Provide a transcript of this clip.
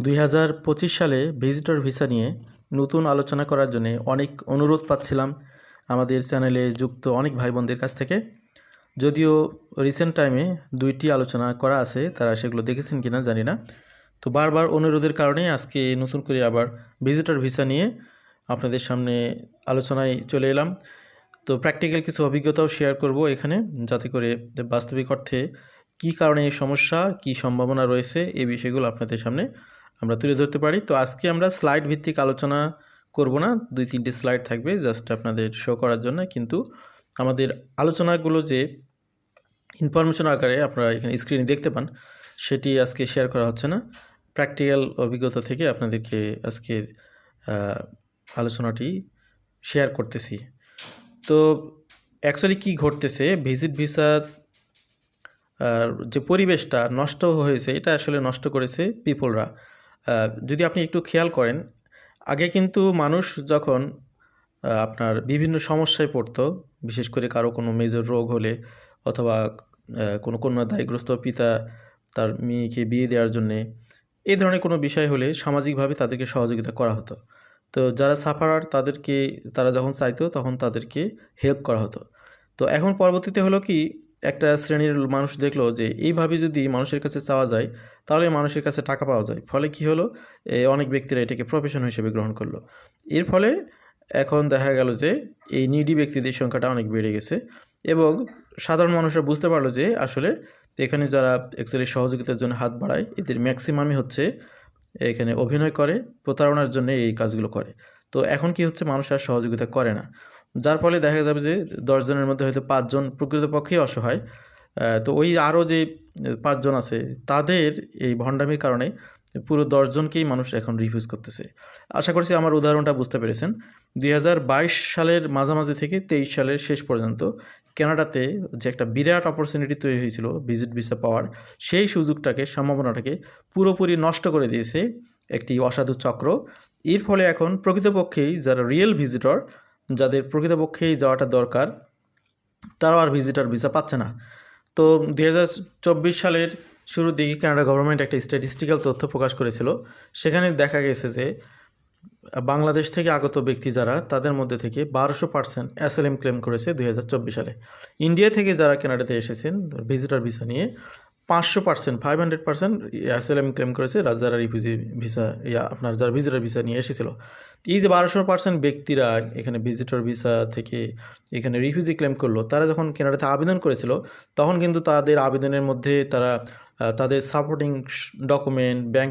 2025 সালে visitor visa নিয়ে নতুন আলোচনা করার জন্য অনেক অনুরোধ পাচ্ছিলাম আমাদের চ্যানেলে যুক্ত অনেক ভাই বোনদের কাছ থেকে। যদিও রিসেন্ট টাইমে 2টি আলোচনা করা আছে, তারা সেগুলো দেখেছেন কিনা জানি না। তো বারবার অনুরোধের কারণে আজকে নতুন করে আবার ভিজিটর ভিসা নিয়ে আপনাদের সামনে আলোচনায় চলে এলাম। তো প্র্যাকটিক্যাল কিছু অভিজ্ঞতাও শেয়ার করব এখানে, যাতে করে বাস্তবিক অর্থে কী কারণে এই সমস্যা, কী সম্ভাবনা রয়েছে, এই বিষয়গুলো আপনাদের সামনে আমরা তুলে ধরতে পারি। তো আজকে আমরা স্লাইড ভিত্তিক আলোচনা করব না, 2-3টি স্লাইড থাকবে জাস্ট আপনাদের শো করার জন্য। কিন্তু আমাদের আলোচনাগুলো যে ইনফরমেশন আকারে আপনারা এখানে স্ক্রিনে দেখতে পান, সেটি আজকে শেয়ার করা হচ্ছে না। প্র্যাকটিক্যাল অভিজ্ঞতা থেকে আপনাদেরকে আজকের আলোচনাটি শেয়ার করতেছি। তো অ্যাকচুয়ালি কী ঘটতেছে, ভিজিট ভিসা যে পরিবেশটা নষ্ট হয়েছে, এটা আসলে নষ্ট করেছে পিপলরা। যদি আপনি একটু খেয়াল করেন, আগে কিন্তু মানুষ যখন আপনার বিভিন্ন সমস্যায় পড়তো, বিশেষ করে কারো কোনো মেজর রোগ হলে অথবা কোনো কন্যাদায়গ্রস্ত পিতা তার মেয়েকে বিয়ে দেওয়ার জন্যে, এই ধরনের কোনো বিষয় হলে সামাজিকভাবে তাদেরকে সহযোগিতা করা হতো। তো যারা সাফারার তাদেরকে, তারা যখন চাইতো তখন তাদেরকে হেল্প করা হতো। তো এখন পরবর্তীতে হলো কি, একটা শ্রেণীর মানুষ দেখলো যে এইভাবে যদি মানুষের কাছে চাওয়া যায় তাহলে মানুষের কাছে টাকা পাওয়া যায়। ফলে কি হলো, অনেক ব্যক্তিরা এটাকে প্রফেশন হিসেবে গ্রহণ করলো। এর ফলে এখন দেখা গেল যে এই নিডি ব্যক্তিদের সংখ্যাটা অনেক বেড়ে গেছে এবং সাধারণ মানুষরা বুঝতে পারলো যে আসলে এখানে যারা অ্যাকচুয়ালি সহযোগিতার জন্য হাত বাড়ায়, এদের ম্যাক্সিমামই হচ্ছে এখানে অভিনয় করে, প্রতারণার জন্য এই কাজগুলো করে। তো এখন কি হচ্ছে, মানুষ আর সহযোগিতা করে না, যার ফলে দেখা যাবে যে 10 জনের মধ্যে হয়তো 5 জন প্রকৃতপক্ষেই অসহায়। তো ওই আরও যে 5 জন আছে, তাদের এই ভণ্ডামির কারণে পুরো 10 জনকেই মানুষ এখন রিফিউজ করতেছে। আশা করছি আমার উদাহরণটা বুঝতে পেরেছেন। 2022 সালের মাঝামাঝি থেকে 23 সালের শেষ পর্যন্ত কানাডাতে যে একটা বিরাট অপরচুনিটি তৈরি হয়েছিল ভিজিট ভিসা পাওয়ার, সেই সুযোগটাকে, সম্ভাবনাটাকে পুরোপুরি নষ্ট করে দিয়েছে একটি অসাধু চক্র। এর ফলে এখন প্রকৃতপক্ষেই যারা রিয়েল ভিজিটর, যাদের প্রকৃতপক্ষেই যাওয়াটা দরকার, তারাও আর ভিজিটর ভিসা পাচ্ছে না। তো 2024 সালের শুরুর দিকে কানাডা গভর্নমেন্ট একটা স্ট্যাটিস্টিক্যাল তথ্য প্রকাশ করেছিল। সেখানে দেখা গেছে যে বাংলাদেশ থেকে আগত ব্যক্তি যারা, তাদের মধ্যে থেকে 1200% অ্যাসাইলাম ক্লেম করেছে 2024 সালে। ইন্ডিয়া থেকে যারা কানাডাতে এসেছেন ভিজিটর ভিসা নিয়ে, 500% অ্যাসাইলাম ক্লেম করেছে যারা রিফিউজি ভিসা, আপনার যারা ভিজিটর ভিসা নিয়ে এসেছিল। এই যে 1200% ব্যক্তিরা এখানে ভিজিটর ভিসা থেকে এখানে রিফিউজি ক্লেম করলো, তারা যখন কানাডাতে আবেদন করেছিল তখন কিন্তু তাদের আবেদনের মধ্যে তারা তাদের সাপোর্টিং ডকুমেন্ট, ব্যাংক